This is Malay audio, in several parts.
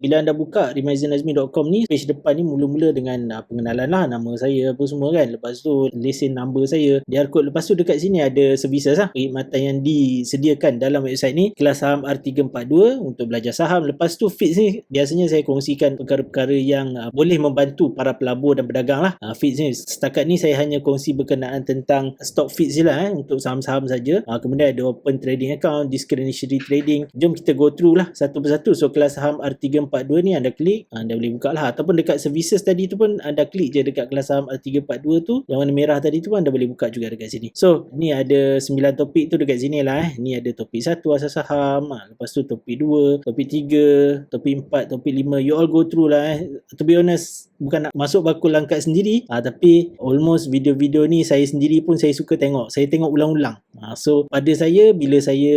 Bila anda buka remizenazmi.com ni, page depan ni mula-mula dengan pengenalan lah, nama saya apa semua kan. Lepas tu lesen number saya, QR code. Lepas tu dekat sini ada services lah, perkhidmatan yang disediakan dalam website ni. Kelas saham R342 untuk belajar saham. Lepas tu feeds ni biasanya saya kongsikan perkara-perkara yang boleh membantu para pelabur dan pedagang lah. Feeds ni setakat ni saya hanya kongsi berkenaan tentang stock feeds je lah untuk saham-saham saja. Kemudian ada open trading account, discretionary trading. Jom kita go through lah satu persatu. So kelas saham R342 ni anda klik, anda boleh buka lah. Ataupun dekat services tadi tu pun anda klik je dekat kelas saham R342 tu, yang warna merah tadi tu pun anda boleh buka juga dekat sini. So ni ada 9 topik tu dekat sini lah. Ni ada topik 1 asas saham, lepas tu topik 2, topik 3, topik 4, topik 5. You all go through lah. To be honest, bukan nak masuk bakul langkat sendiri, tapi almost video-video ni saya sendiri pun saya suka tengok. Saya tengok ulang-ulang. So pada saya, bila saya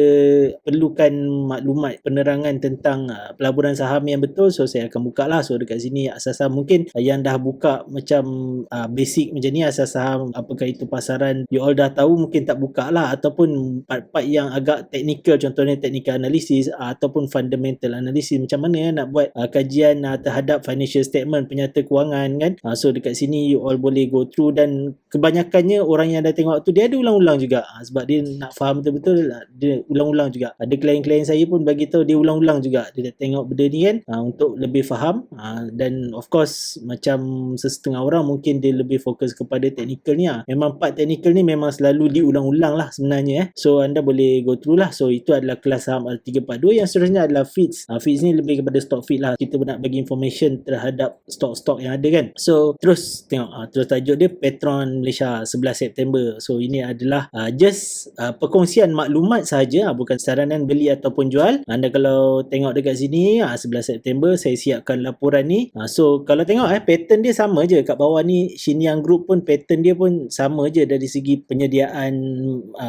perlukan maklumat penerangan tentang pelaburan saham yang betul, so saya akan buka lah. So dekat sini asas saham, mungkin yang dah buka macam basic macam ni, asas saham apakah itu pasaran, you all dah tahu, mungkin tak buka lah. Ataupun part-part yang agak technical, contohnya technical analysis ataupun fundamental analysis, macam mana nak buat kajian terhadap financial statement, penyata kewangan kan. So dekat sini you all boleh go through, dan kebanyakannya orang yang dah tengok tu dia ada ulang-ulang juga, sebab dia nak faham betul-betul, dia ulang-ulang juga. Ada klien-klien saya pun bagi tahu dia ulang-ulang juga, dia dah tengok benda ni kan, untuk lebih faham. Dan of course macam setengah orang mungkin dia lebih fokus kepada technical ni. Memang part technical ni memang selalu diulang-ulang lah sebenarnya. So anda boleh go through lah. So itu adalah kelas saham R342. Yang seterusnya adalah feeds. Feeds ni lebih kepada stock feed lah, kita nak bagi information terhadap stok-stok yang ada kan. So terus tengok, terus tajuk dia Petron Malaysia 11 September. So ini adalah just perkongsian maklumat sahaja, bukan saranan beli ataupun jual. Anda kalau tengok dekat sini 11 September saya siapkan laporan ni. So kalau tengok pattern dia sama je kat bawah ni. Shenyang Group pun pattern dia pun sama je dari segi penyediaan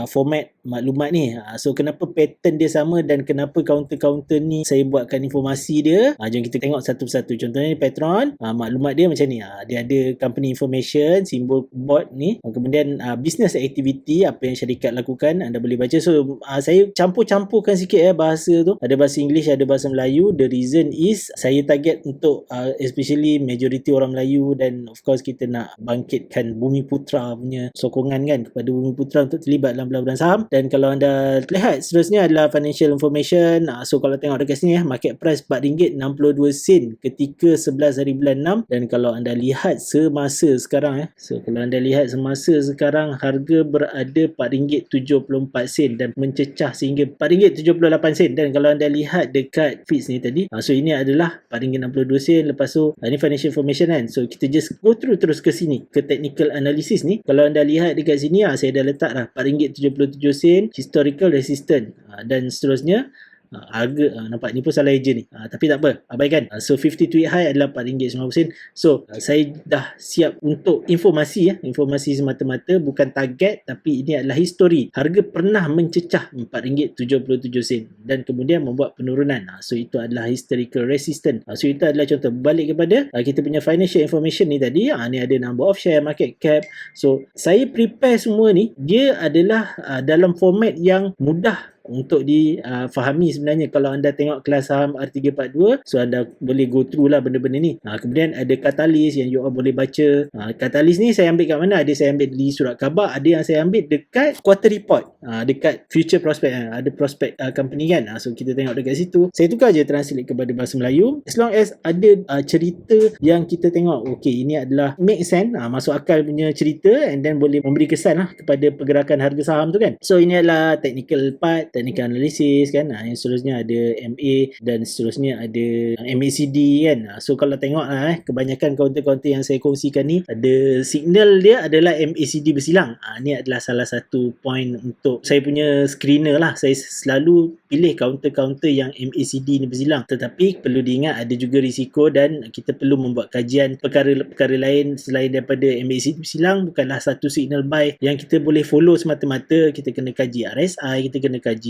format maklumat ni. So kenapa pattern dia sama dan kenapa kaunter-kaunter ni saya buatkan informasi dia. Jom kita tengok satu persatu. Contohnya Petron, maklumat dia macam ni. Dia ada company information, simbol board ni, kemudian business activity, apa yang syarikat lakukan, anda boleh baca. So saya campur-campurkan sikit bahasa tu, ada bahasa English, ada bahasa Melayu. The reason is saya target untuk especially majority orang Melayu, dan of course kita nak bangkitkan Bumi Putra punya sokongan kan kepada Bumi Putra untuk terlibat dalam pelaburan saham. Dan kalau anda lihat seterusnya adalah financial information. So kalau tengok dekat sini market price RM4.62 ketika 11 hari bulan 6. Dan kalau anda lihat semasa sekarang so kalau anda lihat semasa sekarang, harga berada RM4.74 dan mencecah sehingga RM4.78. Dan kalau anda lihat dekat feeds ni tadi, so ini adalah RM4.62. Lepas tu ini financial information kan. So kita just go through terus ke sini, ke technical analysis ni. Kalau anda lihat dekat sini, saya dah letak dah RM4.77, historical resistance, dan seterusnya. Harga nampak ni pun salah ejen ni, tapi tak apa, abaikan. So 52 high adalah RM4.90. So saya dah siap untuk informasi informasi semata-mata, bukan target, tapi ini adalah histori. Harga pernah mencecah RM4.77 dan kemudian membuat penurunan. So itu adalah historical resistance. So itu adalah contoh. Balik kepada kita punya financial information ni tadi, ni ada number of share, market cap. So saya prepare semua ni, dia adalah dalam format yang mudah untuk difahami sebenarnya. Kalau anda tengok kelas saham R342, so anda boleh go through lah benda-benda ni. Kemudian ada katalis yang you all boleh baca. Katalis ni saya ambil kat mana? Ada saya ambil di surat khabar, ada yang saya ambil dekat quarter report, dekat future prospect, ada prospect company kan. So kita tengok dekat situ. Saya tukar je translate kepada bahasa Melayu. As long as ada cerita yang kita tengok, okay, ini adalah make sense, masuk akal punya cerita, and then boleh memberi kesan lah kepada pergerakan harga saham tu kan. So ini adalah technical part, technical analysis kan. Yang seterusnya ada MA, dan seterusnya ada MACD kan. So kalau tengok kebanyakan kaunter-kaunter yang saya kongsikan ni, ada signal dia adalah MACD bersilang. Ni adalah salah satu point untuk saya punya screener lah. Saya selalu pilih kaunter-kaunter yang MACD ni bersilang. Tetapi perlu diingat ada juga risiko, dan kita perlu membuat kajian perkara-perkara lain selain daripada MACD bersilang. Bukanlah satu signal buy yang kita boleh follow semata-mata. Kita kena kaji RSI, kita kena kaji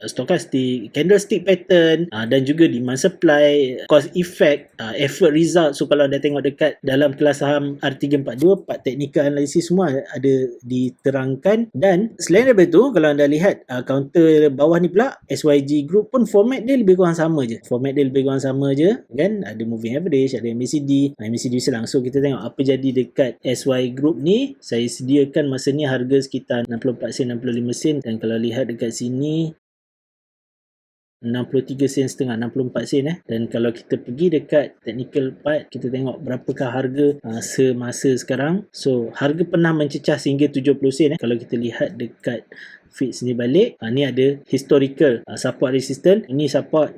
stochastic, candlestick pattern, dan juga demand supply, cost effect, effort result. So kalau anda tengok dekat dalam kelas saham R342, part technical analysis semua ada diterangkan. Dan selain daripada tu, kalau anda lihat counter bawah ni pula, SYG Group pun format dia lebih kurang sama je. Kan, ada moving average, ada MACD, MACD selang. So kita tengok apa jadi dekat SY Group ni. Saya sediakan masa ni harga sekitar 64 sen, 65 sen, dan kalau lihat dekat sini 63 sen setengah, 64 sen Dan kalau kita pergi dekat technical part, kita tengok berapakah harga semasa sekarang. So harga pernah mencecah sehingga 70 sen Kalau kita lihat dekat feed sini balik, ni ada historical support resistance, ini support,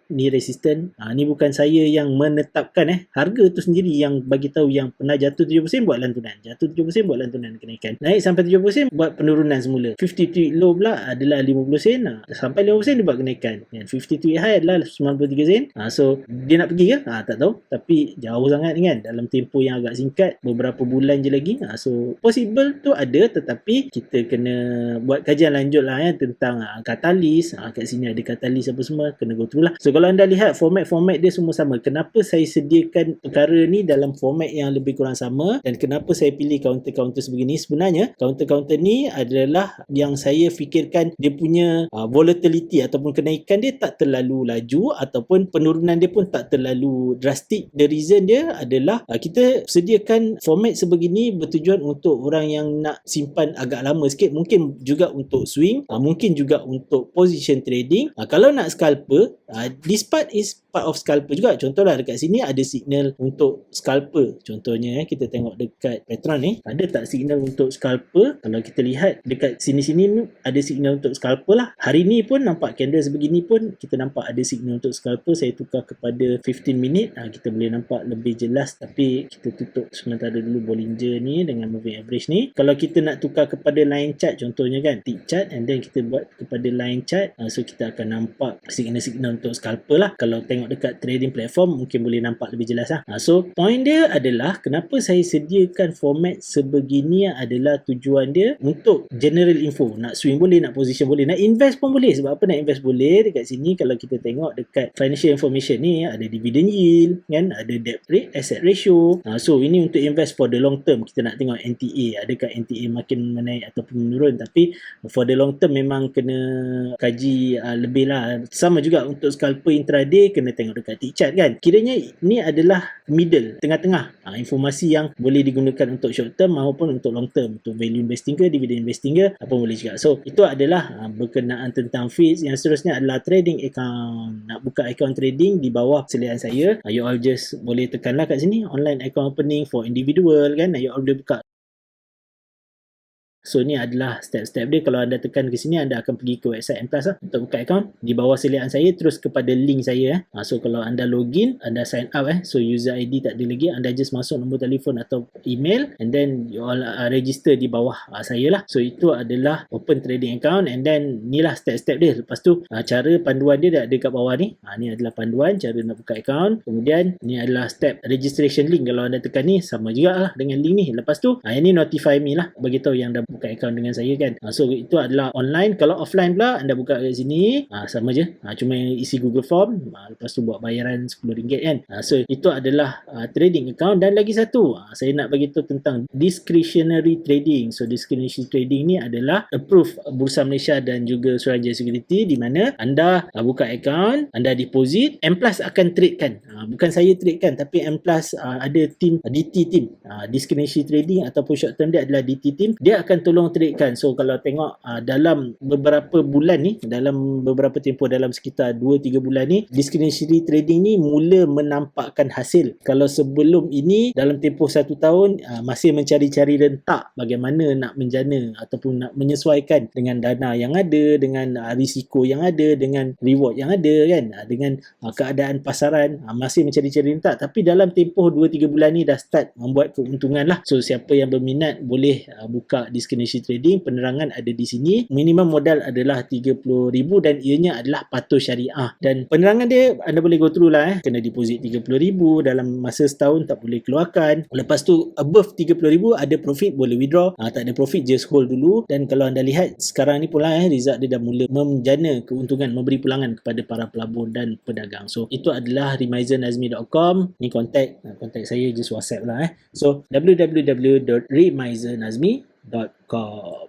ni resistance. Ni bukan saya yang menetapkan harga tu sendiri yang bagi tahu yang pernah jatuh 70 sen buat lantunan, kenaikan, naik sampai 70 sen buat penurunan semula. 53 low pula adalah 50 sen, sampai 50 sen dia buat kenaikan. 53 high adalah 93 sen. So dia nak pergi ke? Tak tahu, tapi jauh sangat kan, dalam tempoh yang agak singkat, beberapa bulan je lagi. So possible tu ada, tetapi kita kena buat kajian lanjut lah tentang katalis. Kat sini ada katalis apa semua, kena go through lah. So kalau anda lihat format dia semua sama. Kenapa saya sediakan perkara ni dalam format yang lebih kurang sama, dan kenapa saya pilih counter-counter sebegini? Sebenarnya counter-counter ni adalah yang saya fikirkan dia punya volatility ataupun kenaikan dia tak terlalu laju, ataupun penurunan dia pun tak terlalu drastik. The reason dia adalah kita sediakan format sebegini bertujuan untuk orang yang nak simpan agak lama sikit, mungkin juga untuk swing, mungkin juga untuk position trading. Kalau nak scalper, this part is part of scalper juga. Contohlah dekat sini ada signal untuk scalper. Contohnya kita tengok dekat pattern ni, ada tak signal untuk scalper? Kalau kita lihat dekat sini-sini ada signal untuk scalper lah. Hari ni pun nampak candle sebegini pun kita nampak ada signal untuk scalper. Saya tukar kepada 15 minit, kita boleh nampak lebih jelas, tapi kita tutup sementara dulu Bollinger ni dengan moving average ni. Kalau kita nak tukar kepada line chart contohnya kan, tick chart, and then kita buat kepada line chart, so kita akan nampak signal-signal untuk scalper lah. Kalau tengok dekat trading platform mungkin boleh nampak lebih jelas lah. So point dia adalah kenapa saya sediakan format sebegini adalah tujuan dia untuk general info. Nak swing boleh, nak position boleh, nak invest pun boleh. Sebab apa nak invest boleh? Dekat sini kalau kita tengok dekat financial information ni ada dividend yield kan, ada debt rate, asset ratio. So ini untuk invest for the long term. Kita nak tengok NTA, adakah NTA makin menaik ataupun menurun. Tapi for the long term memang kena kaji lebih lah. Sama juga untuk scalper intraday, kena tengok dekat tick chart kan. Kiranya ni adalah middle, tengah-tengah, informasi yang boleh digunakan untuk short term maupun untuk long term, untuk value investing ke, dividend investing ke, apa boleh juga. So itu adalah berkenaan tentang feeds. Yang seterusnya adalah trading account. Nak buka account trading, di bawah selian saya, you all just boleh tekanlah kat sini, online account opening for individual kan, you all boleh buka. So ni adalah step-step dia. Kalau anda tekan ke sini, anda akan pergi ke website M+ lah, untuk buka account. Di bawah selian saya terus kepada link saya. So kalau anda login, anda sign up so user ID tak ada lagi, anda just masuk nombor telefon atau email, and then you all register di bawah saya lah. So itu adalah open trading account, and then ni lah step-step dia. Lepas tu cara panduan dia dah ada kat bawah ni. Ni adalah panduan cara nak buka account. Kemudian ni adalah step registration link. Kalau anda tekan ni, sama juga lah dengan link ni. Lepas tu ini notify me lah, beritahu yang dah buka account dengan saya kan. So itu adalah online. Kalau offline pula, anda buka kat sini, sama je, cuma isi Google Form, lepas tu buat bayaran RM10 kan. So itu adalah trading account. Dan lagi satu, saya nak bagi tahu tentang discretionary trading. So discretionary trading ni adalah approved Bursa Malaysia dan juga Suruhanjaya Security, di mana anda buka account, anda deposit, M+ akan trade kan. Bukan saya trade kan, tapi M+ ada team DT team, discretionary trading ataupun short term dia adalah DT team. Dia akan tolong trade kan. So kalau tengok dalam beberapa bulan ni, dalam beberapa tempoh, dalam sekitar 2-3 bulan ni, discretionary trading ni mula menampakkan hasil. Kalau sebelum ini dalam tempoh 1 tahun masih mencari-cari rentak bagaimana nak menjana ataupun nak menyesuaikan dengan dana yang ada, dengan risiko yang ada, dengan reward yang ada kan, dengan keadaan pasaran, masih mencari-cari rentak. Tapi dalam tempoh 2-3 bulan ni dah start membuat keuntungan lah. So siapa yang berminat boleh buka discretionary Skinashi Trading. Penerangan ada di sini. Minimum modal adalah RM30,000 dan ianya adalah patuh syariah. Dan penerangan dia anda boleh go through lah. Kena deposit RM30,000 dalam masa setahun, tak boleh keluarkan. Lepas tu above RM30,000 ada profit boleh withdraw. Tak ada profit just hold dulu. Dan kalau anda lihat sekarang ni pula result dia dah mula menjana keuntungan, memberi pulangan kepada para pelabur dan pedagang. So itu adalah remizernazmi.com. Ni kontak saya, just WhatsApp lah. So www.remizernazmi.com.